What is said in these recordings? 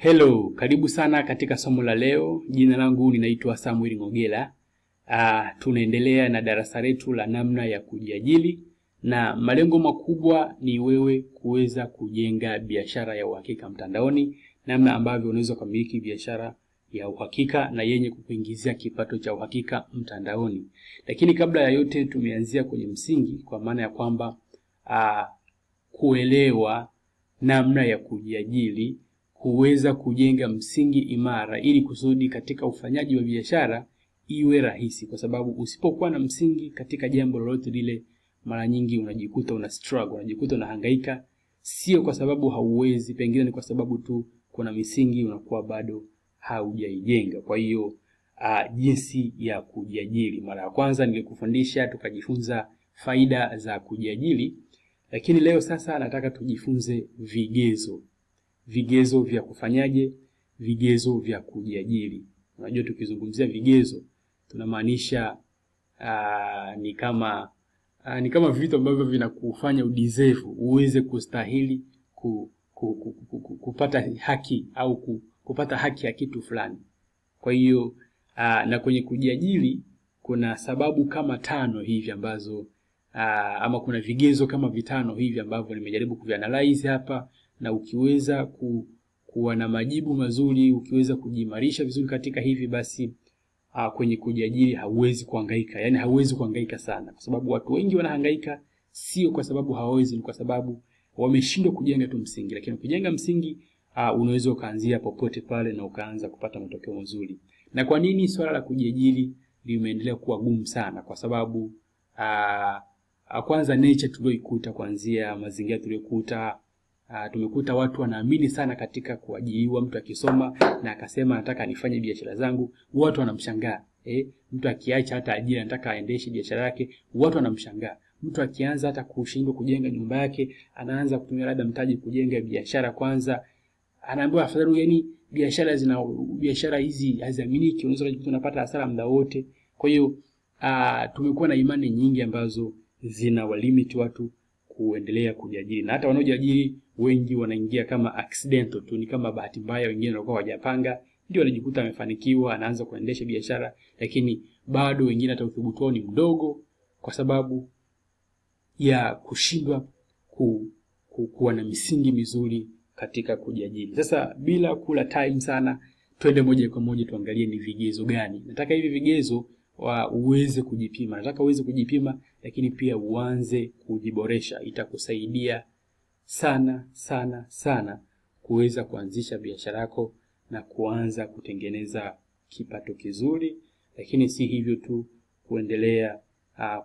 Hello, karibu sana katika somo la leo. Jina langu ninaitwa Samuel Ngogela. Tunaendelea na darasa letu la namna ya kujiajiri, na malengo makubwa ni wewe kuweza kujenga biashara ya uhakika mtandaoni, namna ambavyo unaweza kumiliki biashara ya uhakika na yenye kukuingizia kipato cha uhakika mtandaoni. Lakini kabla ya yote tumeanzia kwenye msingi, kwa maana ya kwamba kuelewa namna ya kujiajiri, kuweza kujenga msingi imara ili kusudi katika ufanyaji wa biashara iwe rahisi, kwa sababu usipokuwa na msingi katika jambo lolote lile, mara nyingi unajikuta una struggle, unajikuta unahangaika, sio kwa sababu hauwezi, pengine ni kwa sababu tu kuna misingi unakuwa bado haujaijenga. Kwa hiyo jinsi ya kujiajiri, mara ya kwanza nilikufundisha tukajifunza faida za kujiajiri, lakini leo sasa nataka tujifunze vigezo vya kufanyaje, vigezo vya kujiajiri. Unajua tukizungumzia vigezo tunamaanisha ni kama vitu ambavyo vinakufanya udeserve, uweze kustahili kupata haki au kupata haki ya kitu fulani. Kwa hiyo na kwenye kujiajiri kuna sababu kama 5 hivi ambazo ama kuna vigezo kama 5 hivi ambavyo nimejaribu kuvianalyze hapa, na ukiweza kuwa na majibu mazuri, ukiweza kujimarisha vizuri katika hivi, basi kwenye kujiajiri hauwezi kuhangaika. Yaani hauwezi kuhangaika sana, kwa sababu watu wengi wanahangaika sio kwa sababu hawawezi, ni kwa sababu wameshindwa kujenga tu msingi. Lakini ukijenga msingi unaweza kuanzia popote pale na ukaanza kupata matokeo mazuri. Na kwa nini swala la kujiajiri limeendelea kuwa gumu sana? Kwa sababu kwanza nature tulioikuta, kuanzia mazingira tuliokuta, tumekuta watu wanaamini sana katika kuajiriwa. Mtu akisoma na akasema nataka nifanye biashara zangu, watu wanamshangaa. Mtu akiacha hata ajira nataka aendeshe biashara yake, watu wanamshangaa. Mtu akianza hata kushindwa kujenga nyumba yake, anaanza kutumia labda mtaji kujenga biashara kwanza, anaambiwa afadhali, yani biashara hizi haziaminiki, unaweza kujikuta unapata hasara muda wote. Kwa hiyo tumekuwa na imani nyingi ambazo zinawalimit watu kuendelea kujiajiri, na hata wanaojiajiri wengi wanaingia kama accidental tu, ni kama bahati mbaya. Wengine walikuwa hawajapanga ndio wanajikuta amefanikiwa, anaanza kuendesha biashara, lakini bado wengine hata uthubutu wao ni mdogo kwa sababu ya kushindwa kuwa na misingi mizuri katika kujiajiri. Sasa bila kula time sana, twende moja kwa moja tuangalie ni vigezo gani. Nataka hivi vigezo uweze kujipima. Nataka uweze kujipima, lakini pia uanze kujiboresha. Itakusaidia sana sana sana kuweza kuanzisha biashara yako na kuanza kutengeneza kipato kizuri. Lakini si hivyo tu, kuendelea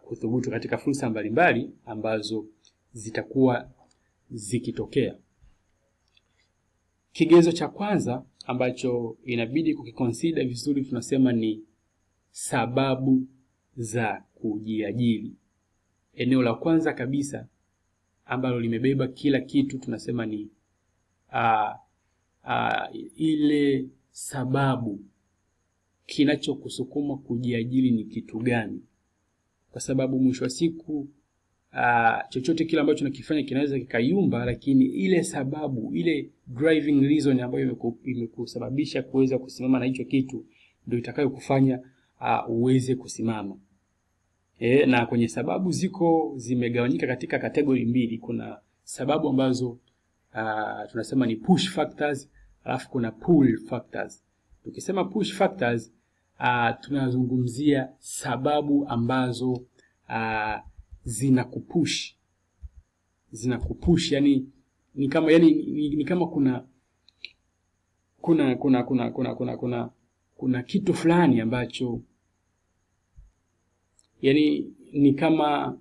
kuthubutu katika fursa mbalimbali ambazo zitakuwa zikitokea. Kigezo cha kwanza ambacho inabidi kukiconsider vizuri, tunasema ni sababu za kujiajiri. Eneo la kwanza kabisa ambalo limebeba kila kitu tunasema ni ile sababu, kinachokusukuma kujiajiri ni kitu gani? Kwa sababu mwisho wa siku chochote kile ambacho unakifanya kinaweza kikayumba, lakini ile sababu, ile driving reason ambayo imekusababisha kuweza kusimama na hicho kitu ndio itakayokufanya uweze kusimama. Na kwenye sababu zimegawanyika katika kategori 2. Kuna sababu ambazo tunasema ni push factors, alafu kuna pull factors. Tukisema push factors, tunazungumzia sababu ambazo zinakupush, yani ni kama kuna kitu fulani ambacho, yani ni kama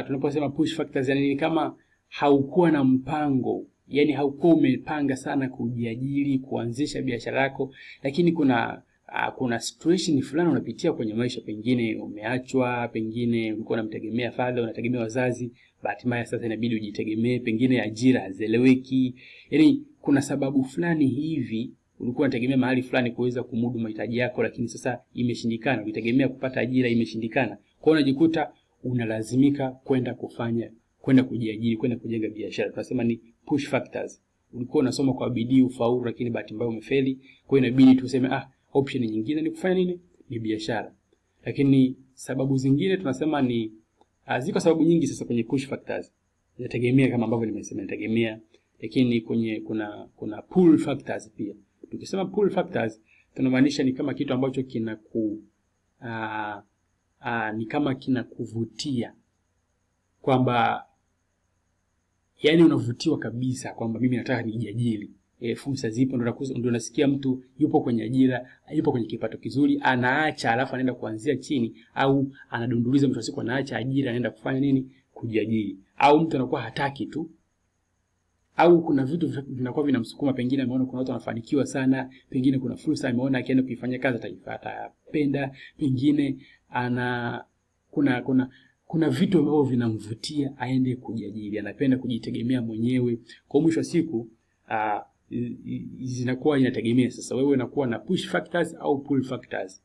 tunaposema push factors, yani ni kama haukuwa na mpango, yani haukuwa umepanga sana kujiajiri, kuanzisha biashara yako, lakini kuna situation fulani unapitia kwenye maisha, pengine umeachwa, pengine ulikuwa unamtegemea father, unategemea wazazi, bahati mbaya sasa inabidi ujitegemee, pengine ajira hazieleweki. Yani kuna sababu fulani hivi, ulikuwa unategemea mahali fulani kuweza kumudu mahitaji yako, lakini sasa imeshindikana. Ulitegemea kupata ajira, imeshindikana. Kwa hiyo unajikuta unalazimika kwenda kujiajiri, kwenda kujenga biashara. Tunasema ni push factors. ulikuwa unasoma kwa bidii ufaulu, lakini bahati mbaya umefeli. Kwa hiyo inabidi tuseme option nyingine ni kufanya nini? Ni biashara. Lakini sababu zingine tunasema ni ziko sababu nyingi sasa kwenye push factors. Inategemea kama ambavyo nimesema, inategemea, lakini kwenye kuna pull factors pia. Tukisema pull factors tunamaanisha ni kama kitu ambacho ni kama kinakuvutia, kwamba yani unavutiwa kabisa kwamba mimi nataka nijiajiri. Fursa zipo, ndio nasikia mtu yupo kwenye ajira, yupo kwenye kipato kizuri, anaacha alafu anaenda kuanzia chini, au anadunduliza mtu siku anaacha ajira anaenda kufanya nini? Kujiajiri. Au mtu anakuwa hataki tu, au kuna vitu vinakuwa vinamsukuma, pengine ameona kuna watu wanafanikiwa sana, pengine kuna fursa ameona akienda kuifanya kazi atapenda, pengine kuna vitu ambavyo vinamvutia aende kujiajiri, anapenda kujitegemea mwenyewe. Kwa mwisho wa siku zinakuwa inategemea sasa wewe unakuwa na push factors au pull factors.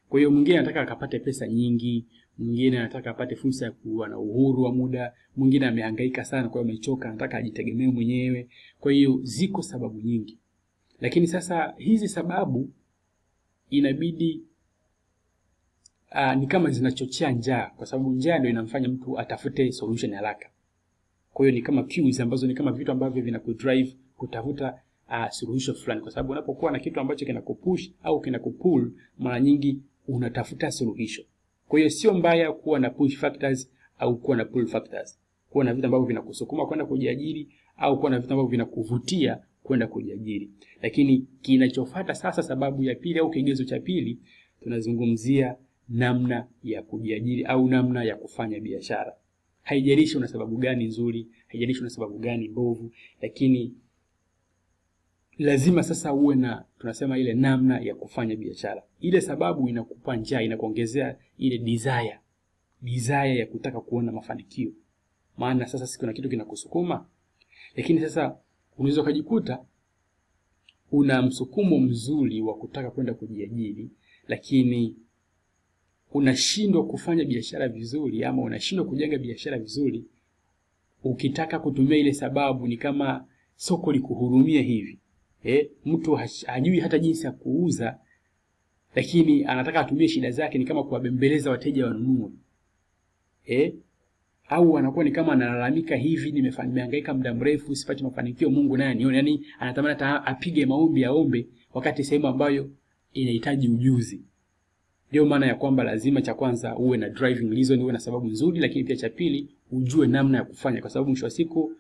Kwa hiyo mwingine anataka akapate pesa nyingi, mwingine anataka apate fursa ya kuwa na uhuru wa muda, mwingine amehangaika sana kwa hiyo amechoka anataka ajitegemee mwenyewe. Kwa hiyo ziko sababu nyingi. Lakini sasa hizi sababu inabidi ni kama zinachochea njaa, kwa sababu njaa ndio inamfanya mtu atafute solution haraka. Kwa hiyo ni kama cues ambazo ni kama vitu ambavyo vinakudrive kutafuta suluhisho fulani, kwa sababu unapokuwa na kitu ambacho kinakupush au kinakupull, mara nyingi unatafuta suluhisho. Kwa hiyo sio mbaya kuwa na push factors au kuwa na pull factors. Kuwa na vitu ambavyo vinakusukuma kwenda kujiajiri au kuwa na vitu ambavyo vinakuvutia kwenda kujiajiri. Lakini kinachofuata sasa, sababu ya pili au kigezo cha pili, tunazungumzia namna ya kujiajiri au namna ya kufanya biashara. Haijalishi una sababu gani nzuri, haijalishi una sababu gani mbovu, lakini lazima sasa uwe na, tunasema, ile namna ya kufanya biashara. Ile sababu inakupa njaa, inakuongezea ile desire ya kutaka kuona mafanikio. Maana sasa siku na kitu kinakusukuma. Lakini sasa unaweza kujikuta una msukumo mzuri wa kutaka kwenda kujiajiri, lakini unashindwa kufanya biashara vizuri, ama unashindwa kujenga biashara vizuri. Ukitaka kutumia ile sababu ni kama soko likuhurumia hivi. Mtu hajui hata jinsi ya kuuza, lakini anataka atumie shida zake ni kama kuwabembeleza wateja wanunue. Au anakuwa ni kama analalamika hivi, nimehangaika muda mrefu sipati mafanikio, Mungu naye anione. Yani anatamani apige maombi aombe, wakati sehemu ambayo inahitaji ujuzi. Ndio maana ya kwamba lazima cha kwanza uwe na driving reason, uwe na sababu nzuri, lakini pia cha pili ujue namna ya kufanya, kwa sababu mwisho wa siku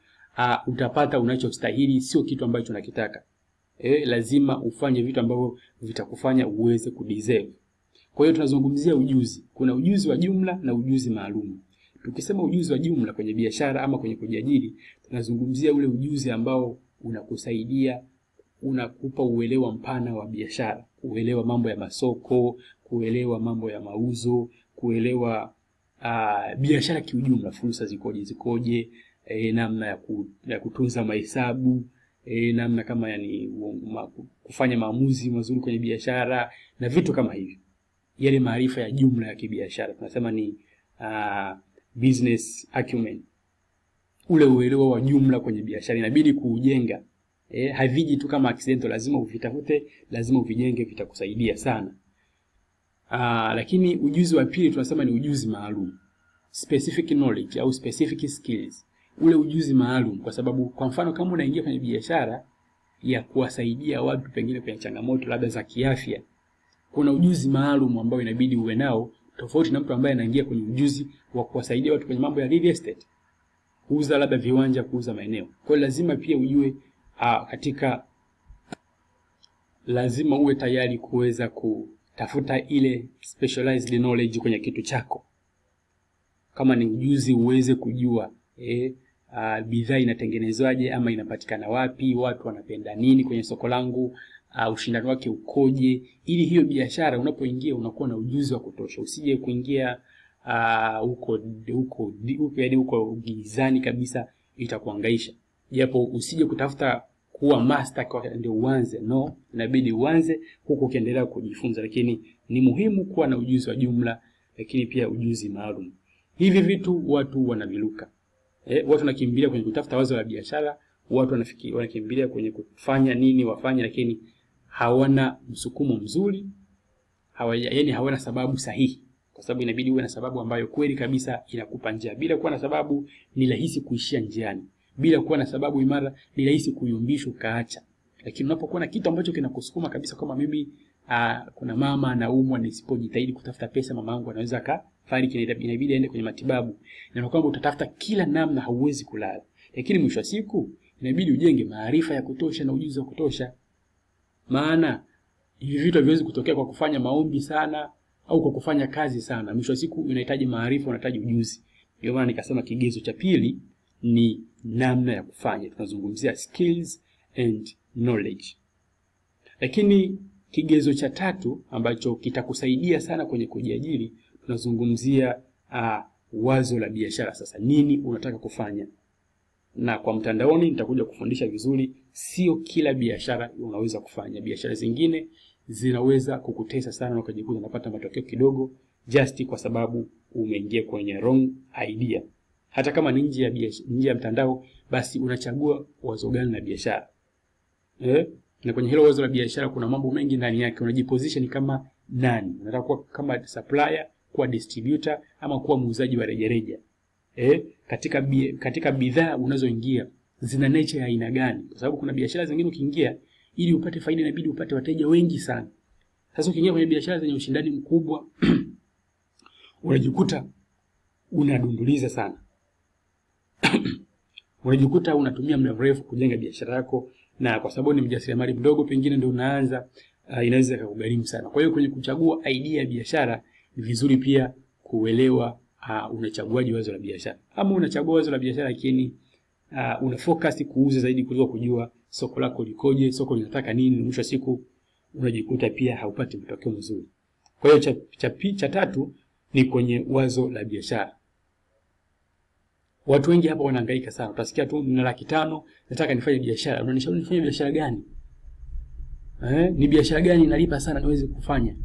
utapata unachostahili, sio kitu ambacho unakitaka. Lazima ufanye vitu ambavyo vitakufanya uweze kudeserve. Kwa hiyo tunazungumzia ujuzi. Kuna ujuzi wa jumla na ujuzi maalum. Tukisema ujuzi wa jumla kwenye biashara ama kwenye kujiajiri, tunazungumzia ule ujuzi ambao unakusaidia, unakupa uelewa mpana wa biashara, kuelewa mambo ya masoko, kuelewa mambo ya mauzo, kuelewa biashara kiujumla, fursa zikoje, namna ya kutunza mahesabu, namna kama yani kufanya maamuzi mazuri kwenye biashara na vitu kama hivyo. Yale maarifa ya jumla ya kibiashara tunasema ni business acumen. Ule uelewa wa jumla kwenye biashara inabidi kuujenga. Haviji tu kama accidental, lazima uvitafute, lazima uvijenge, vitakusaidia sana. Lakini ujuzi wa pili tunasema ni ujuzi maalum, specific knowledge au specific skills. Ule ujuzi maalum, kwa sababu kwa mfano kama unaingia kwenye biashara ya kuwasaidia watu pengine kwenye changamoto labda za kiafya, kuna ujuzi maalum ambao inabidi uwe nao, tofauti na mtu ambaye anaingia kwenye ujuzi wa kuwasaidia watu kwenye mambo ya real estate, kuuza labda viwanja, kuuza maeneo. Kwa hiyo lazima pia ujue lazima uwe tayari kuweza kutafuta ile specialized knowledge kwenye kitu chako. Kama ni ujuzi uweze kujua bidhaa inatengenezwaje ama inapatikana wapi, watu wanapenda nini kwenye soko langu, ushindani wake ukoje, ili hiyo biashara unapoingia unakuwa na ujuzi wa kutosha. Usije kuingia huko gizani kabisa, itakuhangaisha. Japo usije kutafuta kuwa master kwa ndio uanze, no, inabidi uanze huko ukiendelea kujifunza. Lakini ni muhimu kuwa na ujuzi wa jumla, lakini pia ujuzi maalum. Hivi vitu watu wanaviluka. Watu wanakimbilia kwenye kutafuta wazo la biashara, watu wanakimbilia kwenye kufanya nini wafanye, lakini hawana msukumo mzuri, yani hawana sababu sahihi. Kwa sababu inabidi uwe na sababu ambayo kweli kabisa inakupa njia. Bila kuwa na sababu ni rahisi kuishia njiani. Bila kuwa na sababu imara ni rahisi kuyumbishwa ukaacha. Lakini unapokuwa na kitu ambacho kinakusukuma kabisa, kama mimi kuna mama anaumwa, nisipojitahidi kutafuta pesa mama yangu anaweza akafariki, inabidi aende kwenye matibabu. Na kwamba utatafuta kila namna, hauwezi kulala. Lakini mwisho wa siku inabidi ujenge maarifa ya kutosha na ujuzi wa kutosha. Maana hivi vitu haviwezi kutokea kwa kufanya maombi sana au kwa kufanya kazi sana. Mwisho wa siku unahitaji maarifa, unahitaji ujuzi. Ndio maana nikasema kigezo cha pili ni namna ya kufanya. Tunazungumzia skills and knowledge. Lakini kigezo cha tatu ambacho kitakusaidia sana kwenye kujiajiri, tunazungumzia wazo la biashara. Sasa nini unataka kufanya? Na kwa mtandaoni nitakuja kufundisha vizuri. Sio kila biashara unaweza kufanya. Biashara zingine zinaweza kukutesa sana na ukajikuta unapata matokeo kidogo just kwa sababu umeingia kwenye wrong idea. Hata kama ni nje ya mtandao, basi unachagua wazo gani la biashara. Na kwenye hilo wazo la biashara kuna mambo mengi ndani yake. Unajiposition kama nani? Unataka kuwa kama supplier, kuwa distributor, ama kuwa muuzaji wa rejareja. Katika bidhaa unazoingia zina nature ya aina gani? Kwa sababu kuna biashara zingine ukiingia ili upate faida inabidi upate wateja wengi sana. Sasa ukiingia kwenye biashara zenye ushindani mkubwa unajikuta unadunduliza sana. Unajikuta unatumia muda mrefu kujenga biashara yako, na kwa sababu ni mjasiriamali mdogo pengine ndio unaanza, inaweza kukugharimu sana. Kwa hiyo kwenye kuchagua idea ya biashara ni vizuri pia kuelewa unachaguaje wazo la biashara. Ama unachagua wazo la biashara lakini una focus kuuza zaidi kuliko kujua soko lako likoje, soko linataka nini, mwisho wa siku unajikuta pia haupati matokeo mazuri. Kwa hiyo cha tatu ni kwenye wazo la biashara. Watu wengi hapa wanahangaika sana. Utasikia tu nina 500,000 nataka nifanye biashara. Unanishauri nifanye biashara gani? Ni biashara gani inalipa sana niweze kufanya?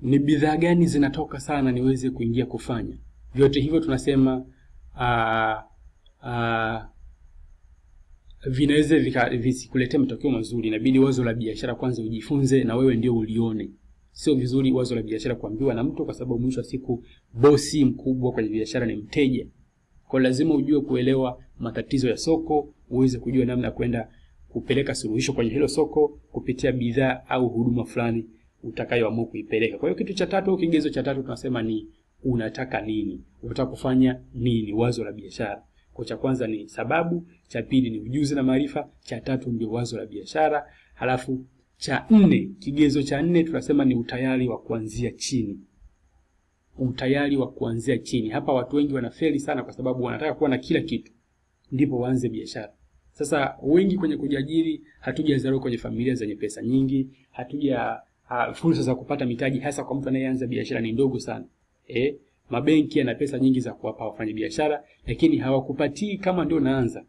Ni bidhaa gani zinatoka sana niweze kuingia kufanya? Vyote hivyo tunasema vinaweza visikuletee matokeo mazuri. Inabidi wazo la biashara kwanza ujifunze na wewe ndio ulione. Sio vizuri wazo la biashara kuambiwa na mtu, kwa sababu mwisho wa siku bosi mkubwa kwenye biashara ni mteja. Kwa lazima ujue kuelewa matatizo ya soko, uweze kujua namna ya kwenda kupeleka suluhisho kwenye hilo soko kupitia bidhaa au huduma fulani utakayoamua kuipeleka. Kwa hiyo kitu cha tatu, kigezo cha tatu tunasema ni unataka nini? Unataka kufanya nini? Wazo la biashara. Kwa cha kwanza ni sababu, cha pili ni ujuzi na maarifa, cha tatu ndio wazo la biashara. Halafu cha nne, kigezo cha nne tunasema ni utayari wa kuanzia chini. Utayari wa kuanzia chini. Hapa watu wengi wanafeli sana kwa sababu wanataka kuwa na kila kitu ndipo waanze biashara. Sasa wengi kwenye kujiajiri hatujazaliwa kwenye familia zenye pesa nyingi, fursa za kupata mitaji hasa kwa mtu anayeanza biashara ni ndogo sana. Mabenki yana pesa nyingi za kuwapa wafanya biashara, lakini hawakupatii kama ndio unaanza.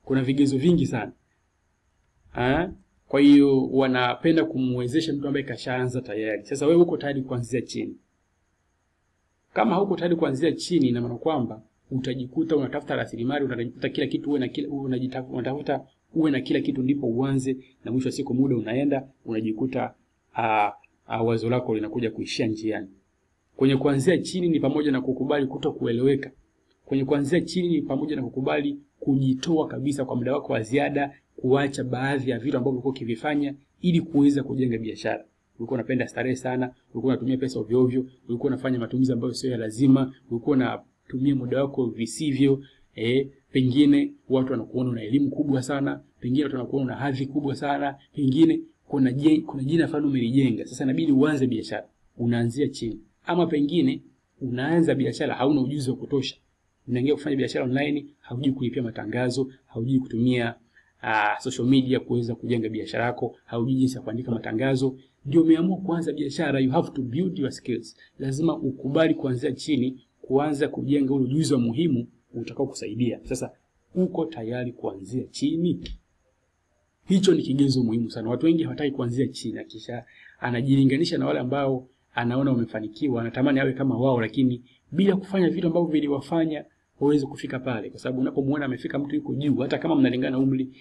Kuna vigezo vingi sana. Kwa hiyo wanapenda kumwezesha mtu ambaye kashaanza tayari. Sasa wewe uko tayari kuanzia chini. Kama huko tayari kuanzia chini, ina maana kwamba utajikuta unatafuta rasilimali, unatafuta kila kitu, unatafuta uwe na kila kitu ndipo uanze, na mwisho wa siku muda unaenda unajikuta wazo lako linakuja kuishia njiani. Kwenye kuanzia chini ni pamoja na kukubali kutokueleweka. Kwenye kuanzia chini ni pamoja na kukubali kujitoa kabisa kwa muda wako wa ziada, kuacha baadhi ya vitu ambavyo ulikuwa ukivifanya ili kuweza kujenga biashara. Ulikuwa unapenda starehe sana, ulikuwa unatumia pesa ovyo ovyo, ulikuwa unafanya matumizi ambayo sio ya lazima, ulikuwa unatumia muda wako visivyo. Pengine watu wanakuona una elimu kubwa sana, pengine watu wanakuona una hadhi kubwa sana, pengine kuna jina fulani umelijenga. Sasa inabidi uanze biashara. Unaanzia chini. Ama pengine unaanza biashara hauna ujuzi wa kutosha. Unaingia kufanya biashara online, haujui kulipia matangazo, haujui kutumia social media kuweza kujenga biashara yako, haujui jinsi ya kuandika matangazo, ndio umeamua kuanza biashara. You have to build your skills. Lazima ukubali kuanzia chini, kuanza kujenga ule ujuzi wa muhimu utakao kusaidia. Sasa uko tayari kuanzia chini? Hicho ni kigezo muhimu sana. Watu wengi hawataki kuanzia chini, kisha anajilinganisha na wale ambao anaona wamefanikiwa, anatamani awe kama wao, lakini bila kufanya vitu ambavyo viliwafanya huwezi kufika pale, kwa sababu unapomuona amefika mtu yuko juu, hata kama mnalingana umri,